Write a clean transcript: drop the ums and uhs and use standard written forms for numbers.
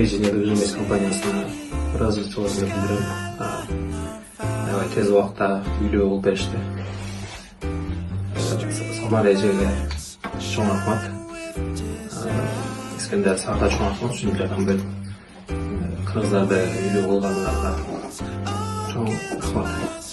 кейжи недвижимость компаниясына разочарование билдирем. Тез убакта үйлөө болуп беришти. Самара жерге чоң рахмат. Искендер сагда чоң рахмат ушул жерден бөлүп кыргыздарды үйлөө болгонуңарга чоң рахмат.